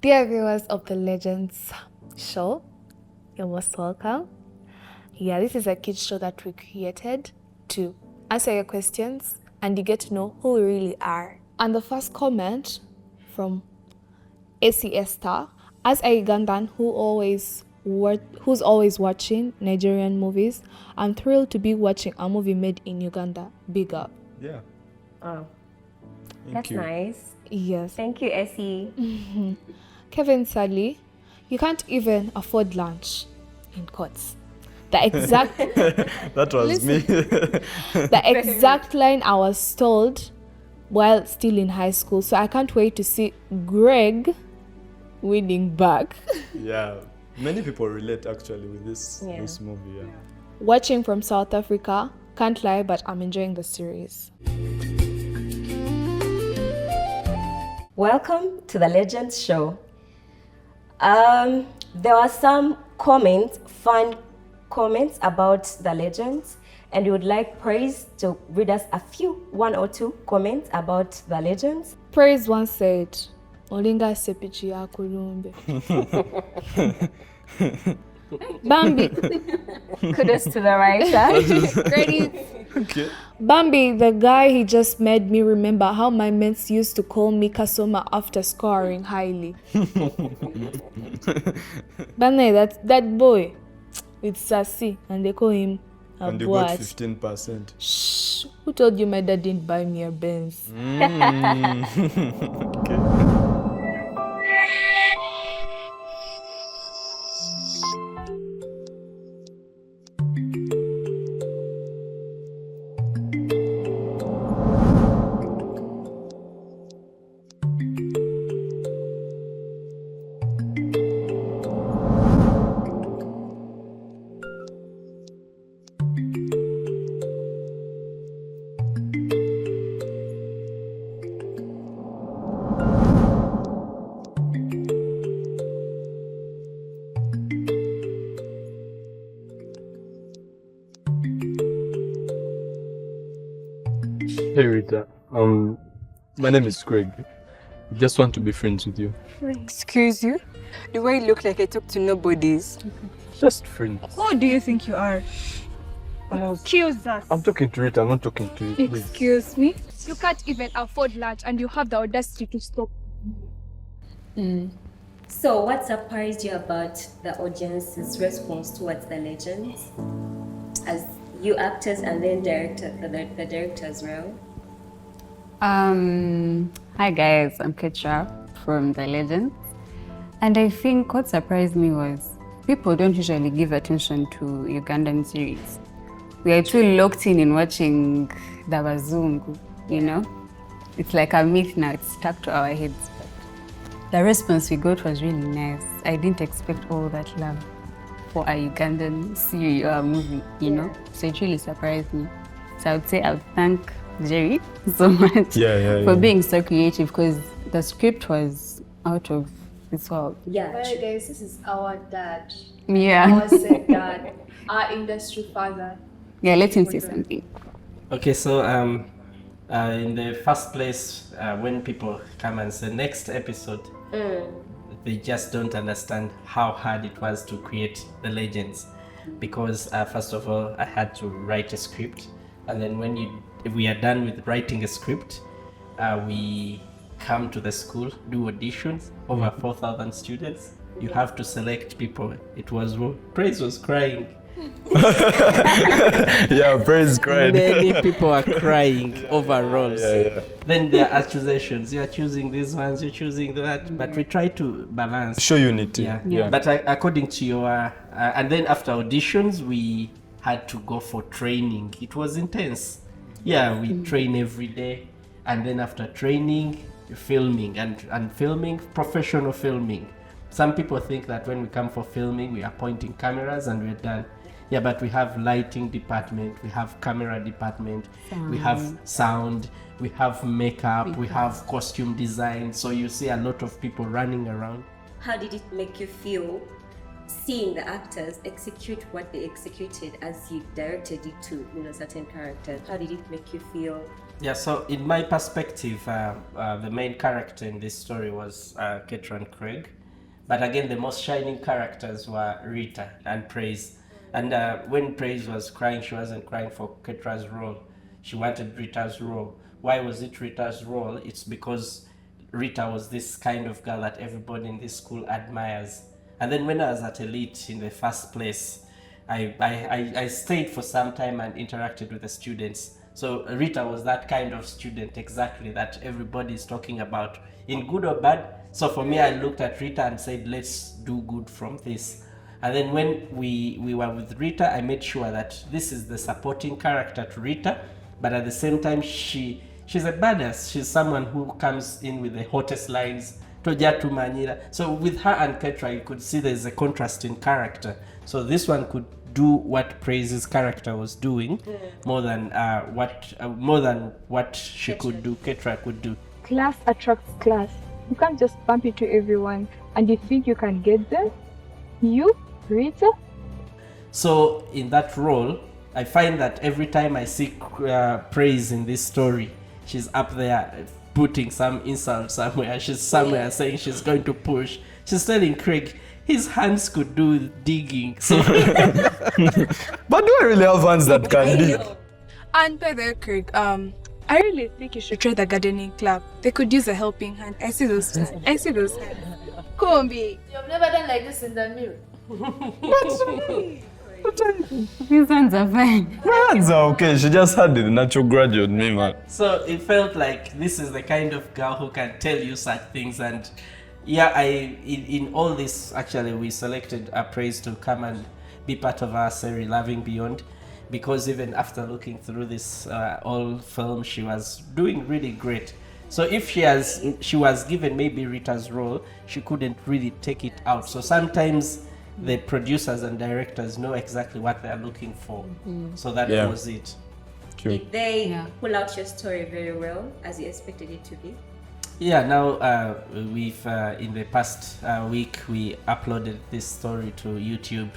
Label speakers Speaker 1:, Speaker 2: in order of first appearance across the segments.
Speaker 1: Dear viewers of the Legends show, you're most welcome. Yeah, this is a kids show that we created to answer your questions and you get to know who we really are. And the first comment from AC Esther, as a Ugandan who's always watching Nigerian movies, I'm thrilled to be watching a movie made in Uganda. Big up.
Speaker 2: Yeah.
Speaker 3: Oh,
Speaker 2: Thank
Speaker 3: that's
Speaker 2: you.
Speaker 3: nice.
Speaker 1: Yes.
Speaker 3: Thank you, Essie.
Speaker 1: Kevin Sally, you can't even afford lunch, in quotes. The exact
Speaker 2: That was me.
Speaker 1: the exact line I was told while still in high school. So I can't wait to see Greg winning back.
Speaker 2: Yeah. Many people relate actually with this
Speaker 3: Yeah.
Speaker 2: this movie. Yeah.
Speaker 1: Watching from South Africa, can't lie, but I'm enjoying the series.
Speaker 3: Welcome to the Legends show. There are some fun comments about the Legends, and we would like Praise to read us one or two comments about the Legends.
Speaker 1: Praise once said, Olinga sepichi ya kulumbe. Bambi.
Speaker 3: Kudos to the writer.
Speaker 1: Credit.
Speaker 2: Okay.
Speaker 1: Bambi, the guy, he just made me remember how my mates used to call me Kasoma after scoring highly. Bane, that boy with sassy, and they call him a
Speaker 2: And you got
Speaker 1: boat.
Speaker 2: 15%.
Speaker 1: Shh, who told you my dad didn't buy me a Benz?
Speaker 2: Okay.
Speaker 4: Hey Rita, my name is Greg. I just want to be friends with you.
Speaker 5: Excuse you? The way you look like I talk to nobodies.
Speaker 4: Just friends.
Speaker 5: Who do you think you are? Excuse us.
Speaker 4: I'm talking to Rita, I'm not talking to you. Please.
Speaker 5: Excuse me?
Speaker 1: You can't even afford lunch and you have the audacity to stop.
Speaker 3: So, what surprised you about the audience's response towards the Legends, as you actors and then the director as well?
Speaker 6: Hi guys, I'm Ketra from The Legends. And I think what surprised me was people don't usually give attention to Ugandan series. We are too locked in watching the Bazungu, you know? It's like a myth now, it's stuck to our heads. The response we got was really nice. I didn't expect all that love for a Ugandan series or a movie, you know? So it really surprised me. So I would say I would thank Jerry so much for being so creative, because the script was out of this world.
Speaker 3: Yeah.
Speaker 1: Well, guys, this is our dad.
Speaker 6: Yeah.
Speaker 1: Our said dad. Our industry father.
Speaker 6: Yeah, let him say something.
Speaker 7: Okay, so in the first place, when people come and say next episode, they just don't understand how hard it was to create the Legends, because first of all, I had to write a script, and then if we are done with writing a script, we come to the school, do auditions, over 4,000 students. You have to select people. It was Praise was crying.
Speaker 2: Yeah, Praise cried.
Speaker 7: Many people are crying over roles.
Speaker 2: Yeah.
Speaker 7: Then there are accusations. You are choosing these ones, you're choosing that. But we try to balance.
Speaker 2: Show unity.
Speaker 7: Yeah. But according to your... and then after auditions, we had to go for training. It was intense. Yeah, we train every day. And then after training, filming. And filming, professional filming. Some people think that when we come for filming, we are pointing cameras and we're done. Yeah, but we have lighting department, we have camera department, we have sound, we have makeup, we have costume design. So you see a lot of people running around.
Speaker 3: How did it make you feel seeing the actors execute what they executed as you directed it to, certain characters? How did it make you feel?
Speaker 7: Yeah, so in my perspective, the main character in this story was Ketra Craig. But again, the most shining characters were Rita and Praise. And when Praise was crying, she wasn't crying for Ketra's role. She wanted Rita's role. Why was it Rita's role? It's because Rita was this kind of girl that everybody in this school admires. And then when I was at Elite in the first place, I stayed for some time and interacted with the students. So Rita was that kind of student exactly that everybody is talking about, in good or bad. So for me, I looked at Rita and said, let's do good from this. And then when we were with Rita, I made sure that this is the supporting character to Rita, but at the same time, she's a badass. She's someone who comes in with the hottest lines, Toja tu Manyira. So with her and Ketra, you could see there's a contrast in character. So this one could do what Praise's character was doing more than what she could do, Ketra could do.
Speaker 8: Class attracts class. You can't just bump into everyone and you think you can get them. You, Rita?
Speaker 7: So in that role, I find that every time I see Praise in this story, she's up there putting some insult somewhere. She's somewhere saying she's going to push. She's telling Craig his hands could do digging. So
Speaker 2: But do I really have hands that can dig?
Speaker 5: And by the way, Craig, I really think you should try the gardening club. They could use a helping hand. I see those hands. Kombi.
Speaker 1: You've never done like this in the mirror.
Speaker 6: These hands are fine.
Speaker 2: My hands are okay. She just had the natural graduate me, man.
Speaker 7: So it felt like this is the kind of girl who can tell you such things. And yeah, in all this, actually, we selected Praise to come and be part of our series, Loving Beyond, because even after looking through this old film, she was doing really great. So if she was given maybe Rita's role, she couldn't really take it out. So sometimes the producers and directors know exactly what they're looking for. So that was it.
Speaker 3: Did they pull out your story very well as you expected it to be?
Speaker 7: Yeah, now we've in the past week we uploaded this story to YouTube.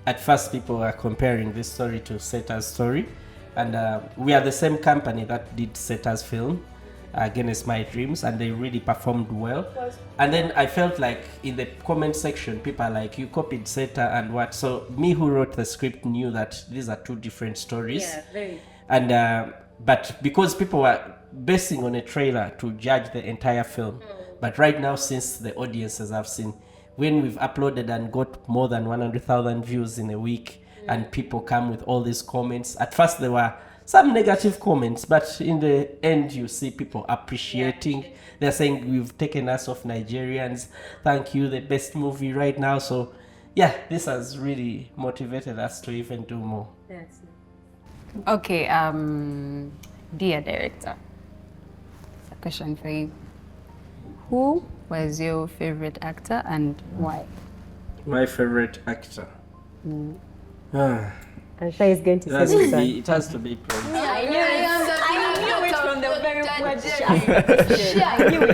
Speaker 7: At first people were comparing this story to Seta's story, and we are the same company that did Seta's film, Against My Dreams, and they really performed well. And then I felt like in the comment section people are like, you copied Seta and what. So me who wrote the script knew that these are two different stories.
Speaker 3: Yeah, very.
Speaker 7: And but because people were basing on a trailer to judge the entire film, but right now, since the audiences have seen, when we've uploaded and got more than 100,000 views in a week, and people come with all these comments, at first there were some negative comments, but in the end you see people appreciating. They're saying, we've taken us off Nigerians, thank you, the best movie right now. So yeah, this has really motivated us to even do more.
Speaker 3: That's it.
Speaker 6: Okay, dear director, it's a question for you. Who was your favorite actor and why?
Speaker 7: My favorite actor.
Speaker 3: I'm sure he's going to say this one.
Speaker 7: It has to be Praise.
Speaker 3: I knew it from the very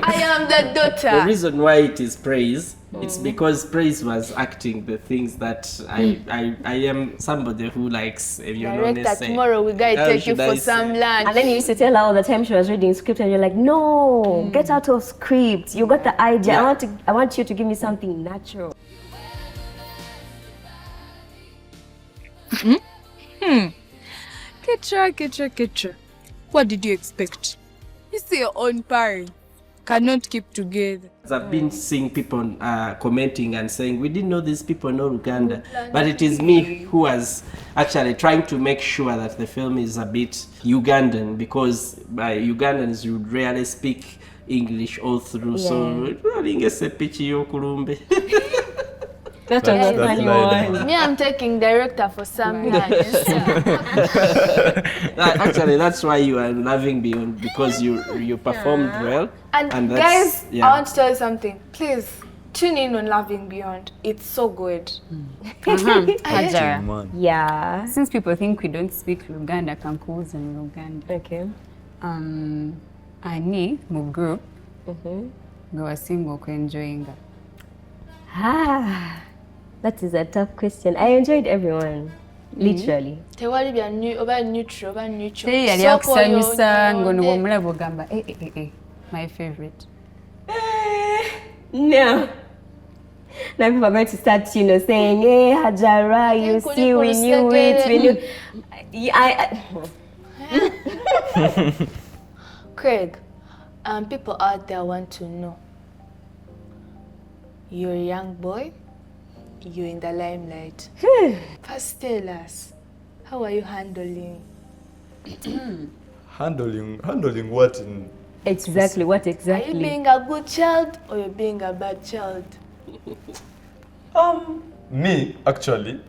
Speaker 1: I am the daughter.
Speaker 7: The reason why it is Praise, it's because Praise was acting the things that I am somebody who likes,
Speaker 1: Director, tomorrow we gotta take you for some lunch.
Speaker 3: And then you used to tell her all the time she was reading script, and you're like, no, get out of script. You got the idea.
Speaker 7: Yeah.
Speaker 3: I want you to give me something natural.
Speaker 5: Ketra. What did you expect? You see your own parents cannot keep together.
Speaker 7: I've been seeing people commenting and saying, we didn't know these people know Uganda. But it is me who was actually trying to make sure that the film is a bit Ugandan, because Ugandans would rarely speak English all through. So,
Speaker 3: That's a funny one.
Speaker 1: Me, I'm taking director for some lunch.
Speaker 7: Actually, that's why you are Loving Beyond, because you performed well.
Speaker 1: And
Speaker 7: that's,
Speaker 1: guys, I want to tell you something. Please tune in on Loving Beyond. It's so good.
Speaker 6: Hajara.
Speaker 2: Man.
Speaker 3: Yeah.
Speaker 6: Since people think we don't speak Luganda, Kankuza in Luganda.
Speaker 3: Okay.
Speaker 6: Ani, mu group, go single enjoying.
Speaker 3: That is a tough question. I enjoyed everyone, literally.
Speaker 1: tewali bya oba neutral oba neutral
Speaker 6: Teri yali
Speaker 1: Soko
Speaker 6: akusanyusa
Speaker 1: yo-
Speaker 6: ngono
Speaker 1: yo-
Speaker 6: bw'omulaba ogamba my favorite.
Speaker 3: No. Now people are going to start, saying, "Hey, Hajara, you
Speaker 1: Kuli
Speaker 3: see, we
Speaker 1: kuli
Speaker 3: knew it. We knew."
Speaker 1: Craig, people out there want to know. You're a young boy, you're in the limelight. First tell us, how are you handling?
Speaker 2: Handling what in
Speaker 3: Exactly. What
Speaker 1: Are you
Speaker 3: exactly?
Speaker 1: being a good child or you're being a bad child?
Speaker 2: me actually?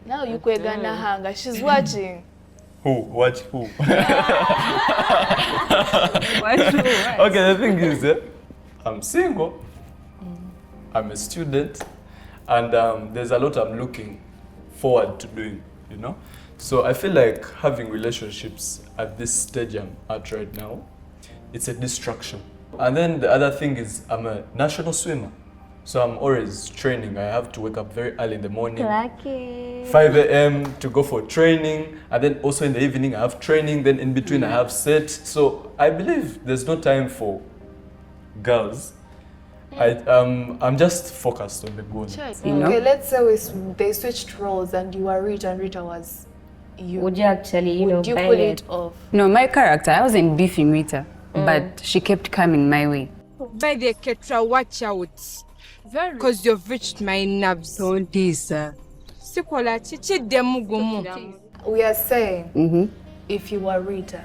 Speaker 1: Now you kwegana hanga, she's watching.
Speaker 2: Who? Watch who? Okay, the thing is, I'm single, I'm a student, and there's a lot I'm looking forward to doing, So I feel like having relationships at this stage I'm at right now, it's a distraction. And then the other thing is I'm a national swimmer. So I'm always training. I have to wake up very early in the morning.
Speaker 3: Lucky.
Speaker 2: 5 a.m. to go for training, and then also in the evening I have training, then in between I have set. So I believe there's no time for girls. I'm just focused on the goal.
Speaker 1: Okay, let's say they switched roles and you were Rita and Rita was you.
Speaker 3: Would you actually,
Speaker 1: Would you
Speaker 3: bang
Speaker 1: pull
Speaker 3: it?
Speaker 1: it off?
Speaker 6: No, my character, I wasn't beefing with her, but she kept coming my way.
Speaker 9: By the Ketra, watch out. Because you've reached my nerves.
Speaker 6: Don't tease her.
Speaker 9: Sikola chichi demugumu.
Speaker 1: We are saying, if you were Rita,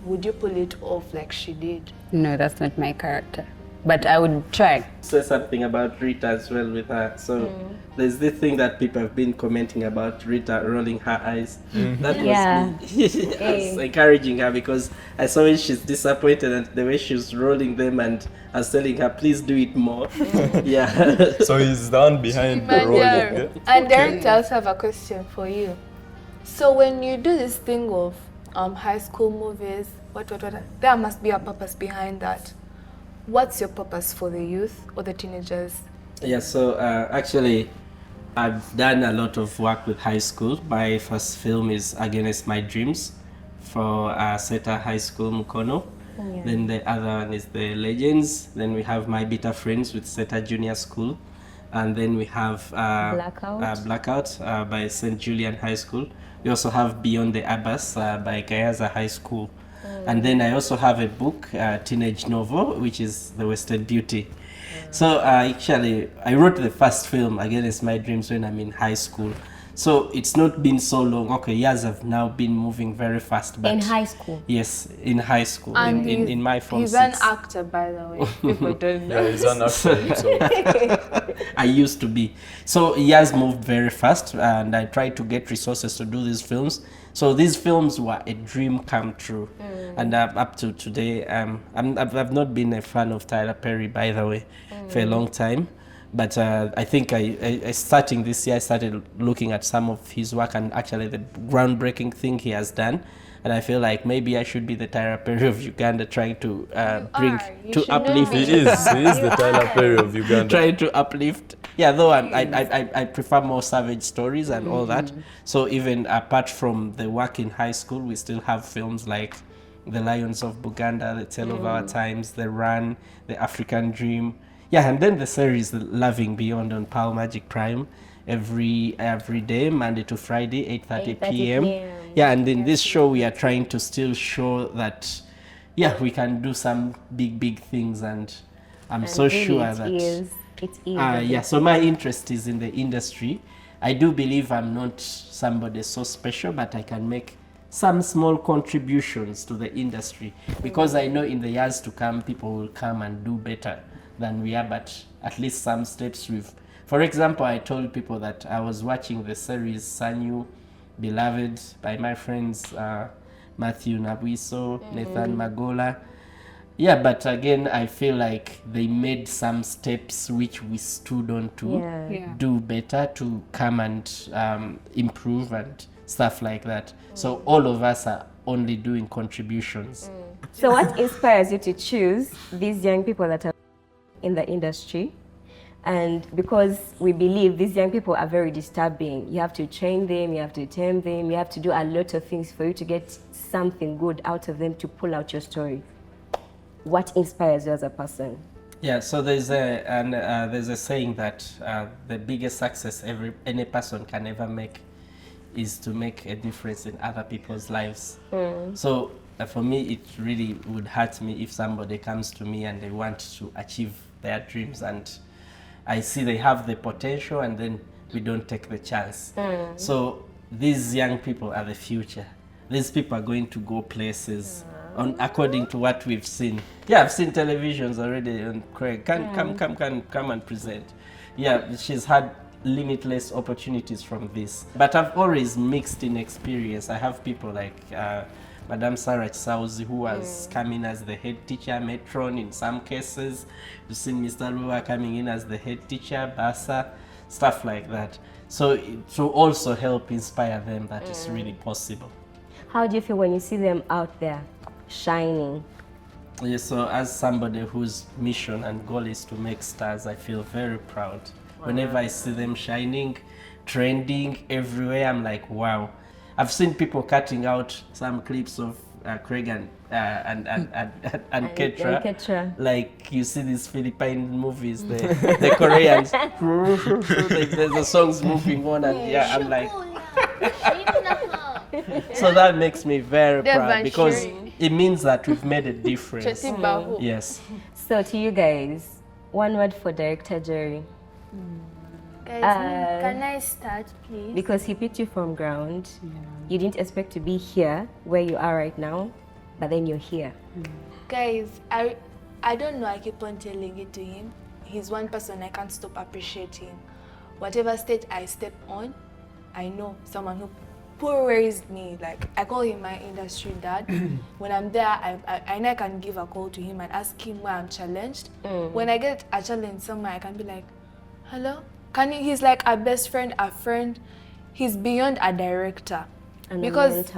Speaker 1: would you pull it off like she did?
Speaker 6: No, that's not my character. But I would try.
Speaker 7: Say something about Rita as well with her. So there's this thing that people have been commenting about Rita rolling her eyes. That was
Speaker 3: Yeah.
Speaker 7: me. I was encouraging her because I saw when she's disappointed and the way she's rolling them, and I was telling her, please do it more. Yeah.
Speaker 2: So he's the one behind the role. Yeah?
Speaker 1: And director, I also have a question for you. So when you do this thing of high school movies, what, there must be a purpose behind that. What's your purpose for the youth or the teenagers?
Speaker 7: Yeah, so actually, I've done a lot of work with high school. My first film is Against My Dreams for Seta High School, Mukono. Then the other one is The Legends. Then we have My Bitter Friends with Seta Junior School. And then we have Blackout by St. Julian High School. We also have Beyond the Abyss by Gayaza High School. And then I also have a book, teenage novel, which is The Wasted Beauty. So actually, I wrote the first film, Against My Dreams, when I'm in high school. So it's not been so long. Okay, years have now been moving very fast. But
Speaker 3: In high school?
Speaker 7: Yes, in high school,
Speaker 1: And
Speaker 7: in my form
Speaker 1: he's
Speaker 7: 6.
Speaker 1: an actor, by the way. People don't know.
Speaker 2: Yeah, he's an actor. So
Speaker 7: I used to be. So years moved very fast, and I tried to get resources to do these films. So these films were a dream come true. And up to today, I've not been a fan of Tyler Perry, by the way, for a long time. But I think I starting this year, I started looking at some of his work and actually the groundbreaking thing he has done. And I feel like maybe I should be the Tyler Perry of Uganda, trying to uplift.
Speaker 2: he is the Tyler Perry of Uganda.
Speaker 7: Trying to uplift. Yeah, though I prefer more savage stories and all that. So even apart from the work in high school, we still have films like The Lions of Buganda, The Tale of Our Times, The Run, The African Dream. Yeah, and then the series Loving Beyond on Pearl Magic Prime every day, Monday to Friday, 8:30 p.m. Yeah, and in this show we are trying to still show that, yeah, we can do some big things, and I'm so
Speaker 3: really
Speaker 7: sure
Speaker 3: it
Speaker 7: that
Speaker 3: is.
Speaker 7: yeah, so my interest is in the industry. I do believe I'm not somebody so special, but I can make some small contributions to the industry, because I know in the years to come people will come and do better than we are, but at least some steps we've. For example, I told people that I was watching the series Sanyu Beloved by my friends Matthew Nabuiso, Nathan Magola. Yeah, but again, I feel like they made some steps which we stood on to do better, to come and improve and stuff like that. So all of us are only doing contributions.
Speaker 3: So what inspires you to choose these young people that are in the industry And because we believe these young people are very disturbing, you have to train them, you have to tame them, you have to do a lot of things for you to get something good out of them to pull out your story. What inspires you as a person?
Speaker 7: Yeah, so there's a saying that the biggest success any person can ever make is to make a difference in other people's lives. So for me, it really would hurt me if somebody comes to me and they want to achieve their dreams, and I see they have the potential and then we don't take the chance. So these young people are the future. These people are going to go places according to what we've seen. Yeah, I've seen televisions already, and Craig, come and present. Yeah, she's had limitless opportunities from this. But I've always mixed in experience. I have people like Madame Sarah Sauzi, who has come in as the head teacher, matron in some cases. You've seen Mr. Lua coming in as the head teacher, Basa, stuff like that. So to also help inspire them that it's really possible.
Speaker 3: How do you feel when you see them out there shining?
Speaker 7: Yeah, so as somebody whose mission and goal is to make stars, I feel very proud. Whenever I see them shining, trending everywhere, I'm like, wow. I've seen people cutting out some clips of Craig and Ketra. Like you see these Philippine movies, the Koreans, the songs moving on, and yeah, I'm like, so that makes me very proud because it means that we've made a difference. Yes.
Speaker 3: So to you guys, one word for Director Jerry.
Speaker 1: Guys, can I start, please?
Speaker 3: Because he picked you from ground. You didn't expect to be here where you are right now, but then you're here.
Speaker 1: Guys, I don't know, I keep on telling it to him. He's one person I can't stop appreciating. Whatever stage I step on, I know someone who raised me. Like, I call him my industry dad. When I'm there, I know I can give a call to him and ask him where I'm challenged. When I get a challenge somewhere, I can be like, hello? He's like a best friend, a friend. He's beyond a director.
Speaker 3: And
Speaker 1: because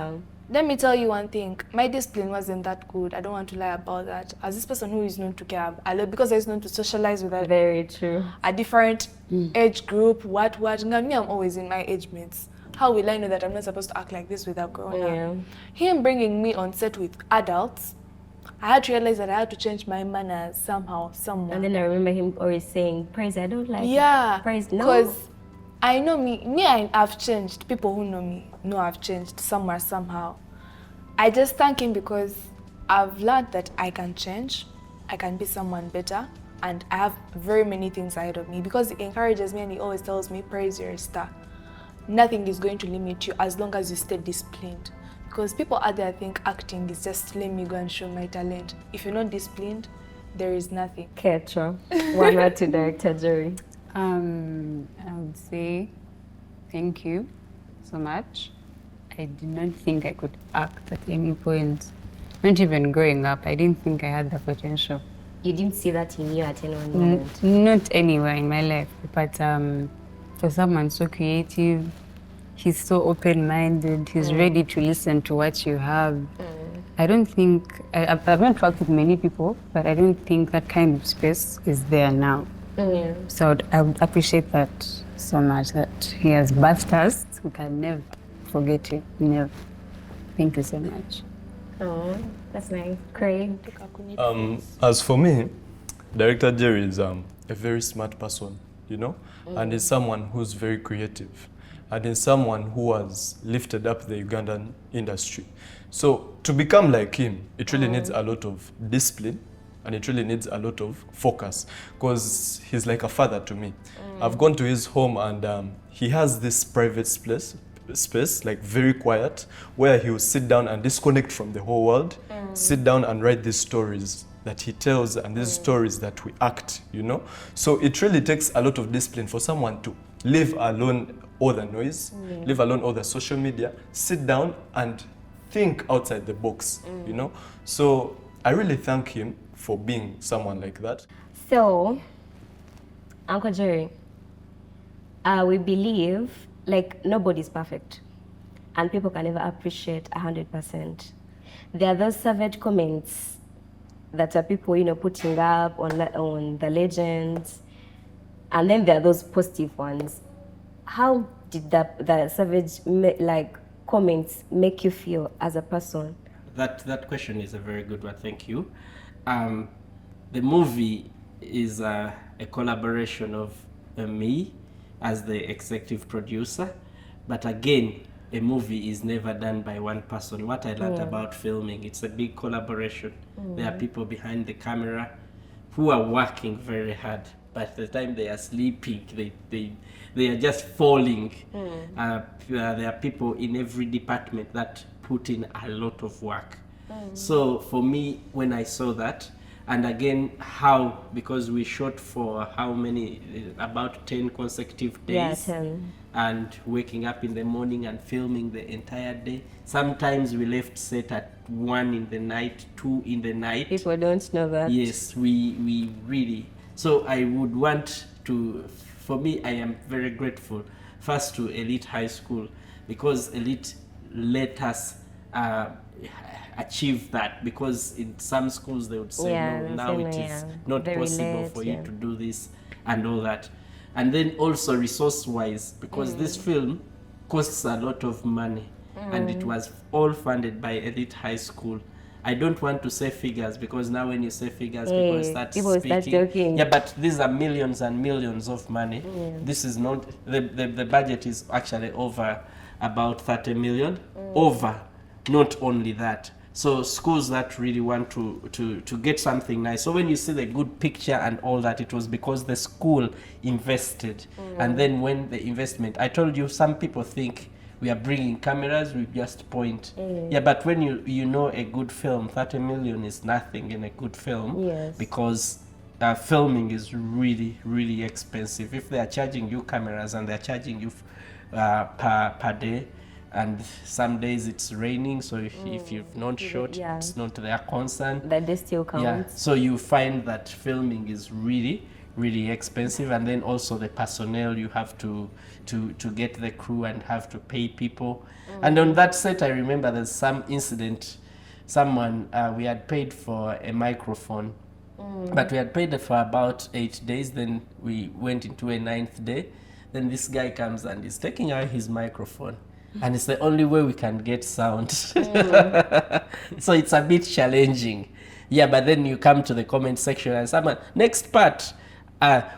Speaker 1: let me tell you one thing, my discipline wasn't that good. I don't want to lie about that. As this person who is known to care a lot, because I was known to socialize with a different age group, what. Me, I'm always in my age mates. How will I know that I'm not supposed to act like this without growing up? Him bringing me on set with adults, I had to realize that I had to change my manners somehow, somewhere.
Speaker 3: And then I remember him always saying, Praise, I don't like
Speaker 1: it.
Speaker 3: Praise, no.
Speaker 1: Because I know I've changed. People who know me know I've changed somewhere, somehow. I just thank him because I've learned that I can change, I can be someone better, and I have very many things ahead of me because he encourages me and he always tells me, Praise, you're a star. Nothing is going to limit you as long as you stay disciplined. Because people out there think acting is just let me go and show my talent. If you're not disciplined, there is nothing.
Speaker 3: Ketra, one word to Director Jerry.
Speaker 6: I would say thank you so much. I did not think I could act at any point. Not even growing up, I didn't think I had the potential.
Speaker 3: You didn't see that in you at any one moment?
Speaker 6: Not anywhere in my life, but for someone so creative, he's so open-minded, he's ready to listen to what you have. I don't think, I've not worked with many people, but I don't think that kind of space is there now. So I would appreciate that so much, that he has birthed us. We can never forget it, never. Thank you so much.
Speaker 3: Oh, that's nice. Craig?
Speaker 2: As for me, Director Jerry is a very smart person, you know, and is someone who's very creative. And is someone who has lifted up the Ugandan industry. So to become like him, it really needs a lot of discipline and it really needs a lot of focus because he's like a father to me. I've gone to his home and he has this private space, like very quiet, where he will sit down and disconnect from the whole world, sit down and write these stories that he tells and these stories that we act, you know? So it really takes a lot of discipline for someone to live alone all the noise, leave alone all the social media, sit down and think outside the box, you know? So I really thank him for being someone like that.
Speaker 3: So, Uncle Jerry, we believe like nobody's perfect and people can never appreciate 100%. There are those savage comments that are people, you know, putting up on the legends. And then there are those positive ones. How did the savage comments make you feel as a person?
Speaker 7: That question is a very good one. Thank you. The movie is a collaboration of me as the executive producer, but again, a movie is never done by one person. What I learned about filming, it's a big collaboration. There are people behind the camera who are working very hard, but the time they are sleeping, they are just falling. There are people in every department that put in a lot of work. So for me, when I saw that, and again, because we shot for how many, about 10 consecutive days.
Speaker 3: Yeah, 10.
Speaker 7: And waking up in the morning and filming the entire day. Sometimes we left set at 1 in the night, 2 in the night.
Speaker 3: People don't know that.
Speaker 7: Yes, we really. So I would want to, for me, I am very grateful first to Elite High School, because Elite let us achieve that, because in some schools they would say, no, now it is not very possible for you to do this and all that. And then also resource-wise, because this film costs a lot of money, and it was all funded by Elite High School. I don't want to say figures, because now when you say figures, people start speaking. Yeah, but these are millions and millions of money. This is not, the budget is actually over about 30 million, over, not only that. So schools that really want to get something nice. So when you see the good picture and all that, it was because the school invested. And then when the investment, I told you, some people think we are bringing cameras, we just point. Yeah, but when you know a good film, 30 million is nothing in a good film, because filming is really, really expensive. If they are charging you cameras and they're charging you per day, and some days it's raining, so if you've not shot, it's not their concern.
Speaker 3: That they still count.
Speaker 7: Yeah, so you find that filming is really, really expensive, and then also the personnel, you have to get the crew and have to pay people. And on that set, I remember there's some incident, someone, we had paid for a microphone, but we had paid it for about 8 days, then we went into a 9th day, then this guy comes and is taking out his microphone. And it's the only way we can get sound. So it's a bit challenging. Yeah, but then you come to the comment section and someone, next part,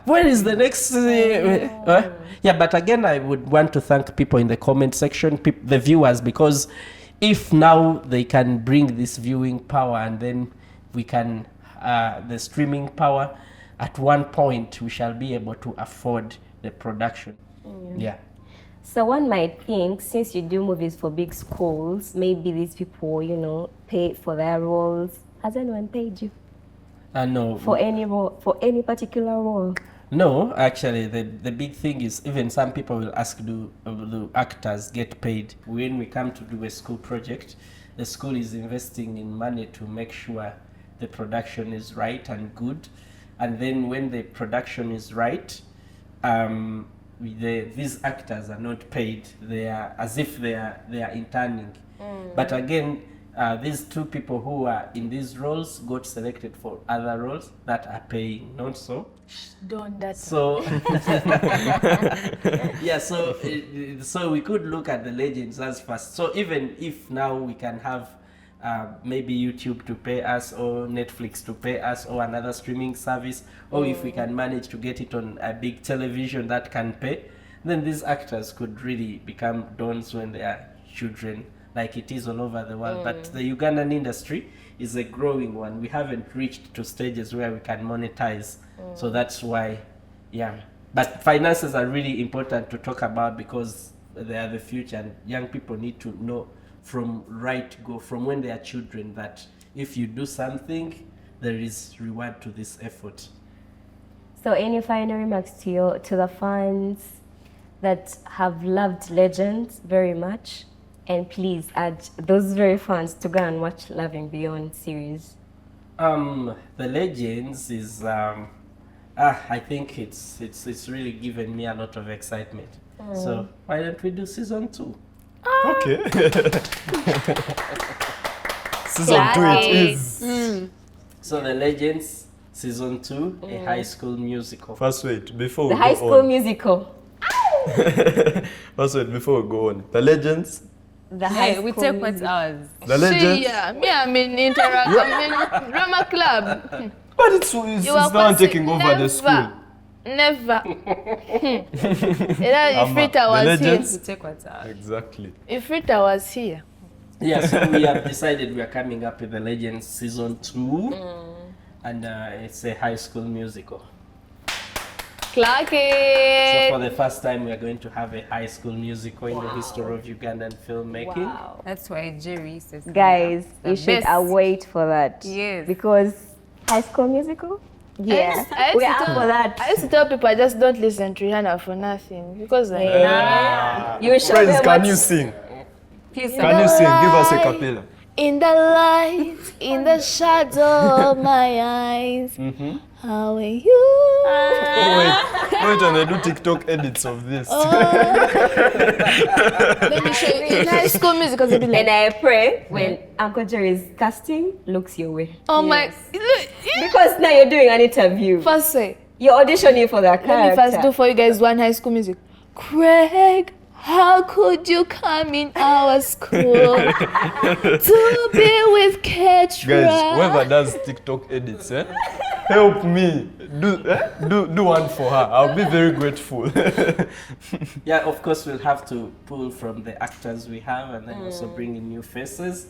Speaker 7: where is the next? Yeah, but again, I would want to thank people in the comment section, the viewers, because if now they can bring this viewing power, and then we can, the streaming power, at one point we shall be able to afford the production. Yeah.
Speaker 3: So one might think, since you do movies for big schools, maybe these people, pay for their roles. Has anyone paid you?
Speaker 7: No.
Speaker 3: For any role, for any particular role?
Speaker 7: No, actually, the big thing is, even some people will ask, do actors get paid? When we come to do a school project, the school is investing in money to make sure the production is right and good. And then when the production is right, these actors are not paid. They are as if they are interning. But again, these two people who are in these roles got selected for other roles that are paying, not so.
Speaker 1: Don't that.
Speaker 7: So yeah, so we could look at the legends as first. So even if now we can have maybe YouTube to pay us, or Netflix to pay us, or another streaming service, or if we can manage to get it on a big television that can pay, then these actors could really become dons when they are children, like it is all over the world. But the Ugandan industry is a growing one. We haven't reached to stages where we can monetize. So that's why, yeah. But finances are really important to talk about, because they are the future, and young people need to know from from when they are children, that if you do something, there is reward to this effort.
Speaker 3: So any final remarks to the fans that have loved Legends very much, and please urge those very fans to go and watch Loving Beyond series?
Speaker 7: The Legends is I think it's really given me a lot of excitement. So why don't we do season 2?
Speaker 2: Okay. Season 2 it is.
Speaker 7: So the Legends, Season 2, a High School Musical.
Speaker 2: First, wait, before
Speaker 3: The
Speaker 2: we
Speaker 3: High
Speaker 2: go
Speaker 3: School
Speaker 2: on.
Speaker 3: Musical.
Speaker 2: First, wait, before we go on. The Legends.
Speaker 3: The High
Speaker 6: Hey,
Speaker 3: School
Speaker 6: we take what's
Speaker 3: Musical.
Speaker 6: ours.
Speaker 2: The Legends.
Speaker 5: Yeah, me, I'm in I'm in drama club.
Speaker 2: But it's
Speaker 5: You
Speaker 2: no
Speaker 5: are
Speaker 2: one
Speaker 5: passing-
Speaker 2: taking over the school.
Speaker 5: Never. If Rita
Speaker 2: The
Speaker 5: was
Speaker 2: Legends.
Speaker 6: We take what's ours.
Speaker 2: Exactly.
Speaker 5: if Rita was here,
Speaker 7: Yeah, so we have decided we are coming up with the Legends Season 2. And it's a High School Musical.
Speaker 5: Clark
Speaker 7: So
Speaker 5: it.
Speaker 7: for the first time, we are going to have a High School Musical in the history of Ugandan filmmaking.
Speaker 3: Wow.
Speaker 6: That's why Jerry says.
Speaker 3: Guys,
Speaker 6: the
Speaker 3: you should
Speaker 6: best.
Speaker 3: await for that.
Speaker 6: Yes.
Speaker 3: Because High School Musical? Yeah.
Speaker 5: I
Speaker 3: We're
Speaker 5: used to
Speaker 3: up
Speaker 5: tell-
Speaker 3: for that.
Speaker 5: I used to tell people I just don't listen to Rihanna for nothing because like,
Speaker 3: You show
Speaker 2: Friends,
Speaker 3: them
Speaker 2: can
Speaker 3: what-
Speaker 2: you sing?
Speaker 6: Please,
Speaker 2: Can you sing? Give us a cappella.
Speaker 5: in the light, in the shadow of my eyes, how are you?
Speaker 2: Wait, and they do TikTok edits of this.
Speaker 5: Let me show you in High School Musical. They'll be like,
Speaker 3: And I pray when Uncle Jerry's casting looks your way.
Speaker 5: oh my, look,
Speaker 3: Because now you're doing an interview.
Speaker 5: first say,
Speaker 3: You're auditioning for that
Speaker 5: let me first
Speaker 3: character.
Speaker 5: do for you guys one High School Music. Craig, how could you come in our school to be with Ketra?
Speaker 2: Guys, whoever does TikTok edits, help me. Do one for her. I'll be very grateful.
Speaker 7: Yeah, of course, we'll have to pull from the actors we have and then also bring in new faces.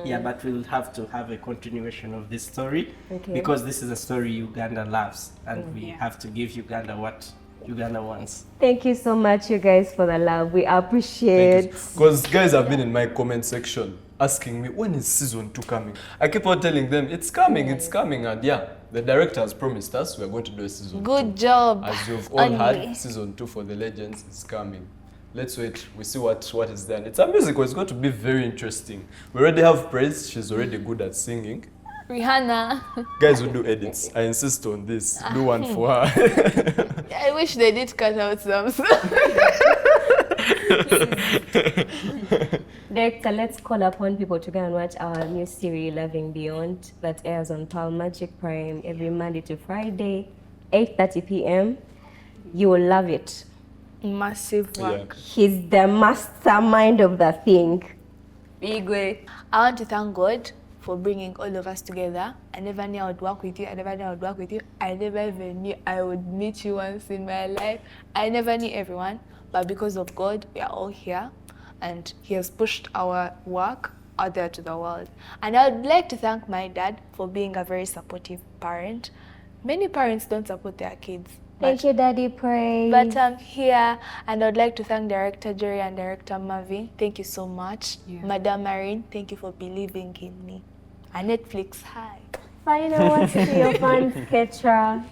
Speaker 7: Yeah, but we'll have to have a continuation of this story because this is a story Uganda loves and we have to give Uganda what Uganda wants.
Speaker 3: Thank you so much, you guys, for the love. We appreciate.
Speaker 2: Because guys have been in my comment section asking me, when is season 2 coming? I keep on telling them, it's coming, and yeah, the director has promised us we're going to do a season 2.
Speaker 5: Good job.
Speaker 2: As you've all heard, season 2 for The Legends is coming. Let's wait, we see what is done. It's a musical, it's going to be very interesting. We already have Praise, she's already good at singing.
Speaker 5: Rihanna.
Speaker 2: Guys who do edits, I insist on this. Do one for her.
Speaker 5: I wish they did cut out some.
Speaker 3: Director, let's call upon people to go and watch our new series, Loving Beyond, that airs on Pearl Magic Prime every Monday to Friday, 8:30 p.m. You will love it.
Speaker 5: Massive work.
Speaker 3: He's the mastermind of the thing.
Speaker 6: Igwe.
Speaker 5: I want to thank God for bringing all of us together. I never knew I would work with you. I never knew I would work with you. I never even knew I would meet you once in my life. I never knew everyone, but because of God, we are all here, and He has pushed our work out there to the world. And I would like to thank my dad for being a very supportive parent. Many parents don't support their kids.
Speaker 3: Thank you, Daddy Praise.
Speaker 5: But I'm here, and I'd like to thank Director Jerry and Director Marvin. Thank you so much. Madam Marine, thank you for believing in me. And Netflix, hi.
Speaker 3: Final words to your fans, Ketra.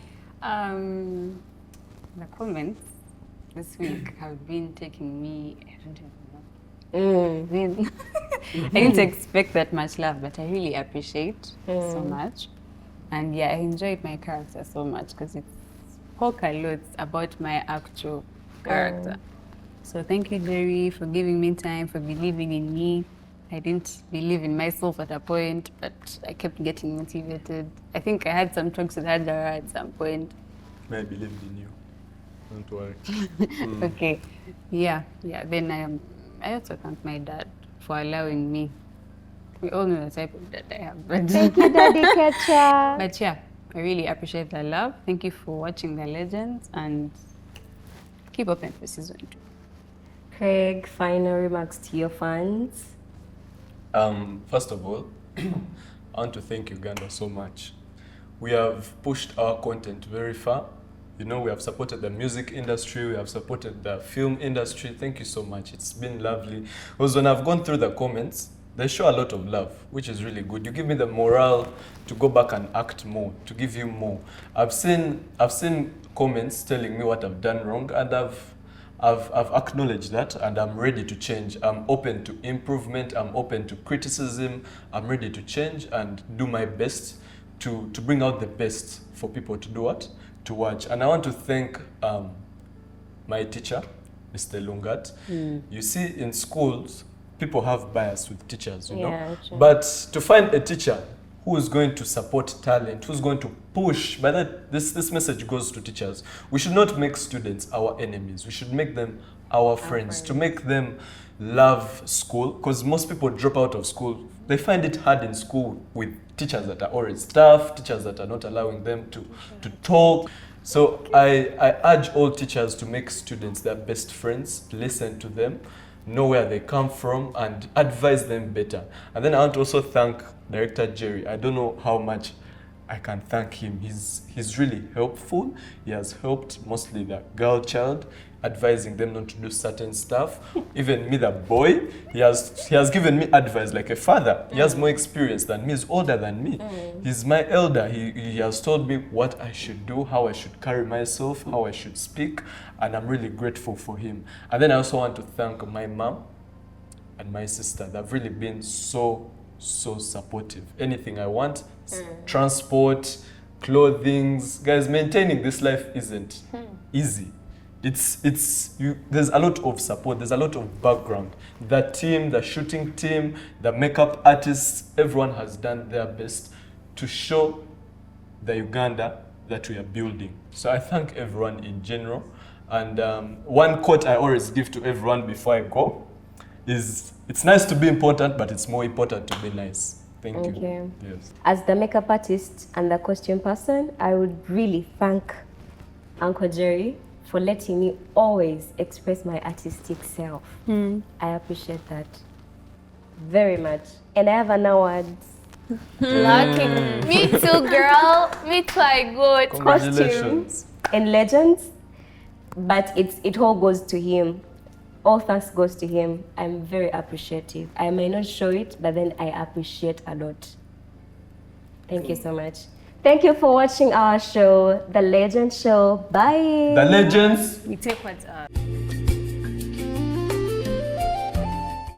Speaker 6: The comments this week have been taking me. I don't even know. I didn't expect that much love, but I really appreciate so much. And yeah, I enjoyed my character so much because it spoke a lot about my actual character. So thank you, Jerry, for giving me time, for believing in me. I didn't believe in myself at a point, but I kept getting motivated. I think I had some talks with Hadara at some point.
Speaker 2: May I believed in you. Don't worry.
Speaker 6: Okay, yeah. Then I also thank my dad for allowing me. We all know the type of dad I have, but
Speaker 3: Thank you, Daddy Ketra.
Speaker 6: but yeah, I really appreciate the love. Thank you for watching The Legends and keep open for season 2.
Speaker 3: Craig, final remarks to your fans.
Speaker 2: First of all, I want to thank Uganda so much. We have pushed our content very far. You know, we have supported the music industry, we have supported the film industry. Thank you so much. It's been lovely. Because when I've gone through the comments, they show a lot of love, which is really good. You give me the morale to go back and act more, to give you more. I've seen comments telling me what I've done wrong, and I've acknowledged that, and I'm ready to change. I'm open to improvement. I'm open to criticism. I'm ready to change and do my best to bring out the best for people to do what? To watch. And I want to thank my teacher, Mr. Lungat. You see, in schools, people have bias with teachers, you know.
Speaker 3: True.
Speaker 2: But to find a teacher who is going to support talent, who's going to push. By that, this message goes to teachers. We should not make students our enemies. We should make them our friends, to make them love school, because most people drop out of school. They find it hard in school with teachers that are always tough, teachers that are not allowing them to talk. So I urge all teachers to make students their best friends, listen to them, know where they come from, and advise them better. And then I want to also thank Director Jerry. I don't know how much I can thank him. He's really helpful. He has helped mostly the girl child, advising them not to do certain stuff. Even me, the boy, he has given me advice like a father. He has more experience than me. He's older than me. He's my elder. He has told me what I should do, how I should carry myself, how I should speak, and I'm really grateful for him. And then I also want to thank my mom and my sister. They've really been so supportive. Anything I want, transport, clothing. Guys, maintaining this life isn't easy. There's a lot of support, there's a lot of background. The team, the shooting team, the makeup artists, everyone has done their best to show the Uganda that we are building. So I thank everyone in general. And one quote I always give to everyone before I go is, it's nice to be important, but it's more important to be nice. Thank you. Yes.
Speaker 3: As the makeup artist and the costume person, I would really thank Uncle Jerry for letting me always express my artistic self. I appreciate that very much. And I have an award.
Speaker 5: Lucky. Me too, girl. Me too, I got
Speaker 2: Congratulations.
Speaker 3: And Legends, but it all goes to him. All thanks goes to him. I'm very appreciative. I may not show it, but then I appreciate a lot. Thank you so much. Thank you for watching our show, The Legend Show. Bye.
Speaker 2: The Legends.
Speaker 6: We take what's up.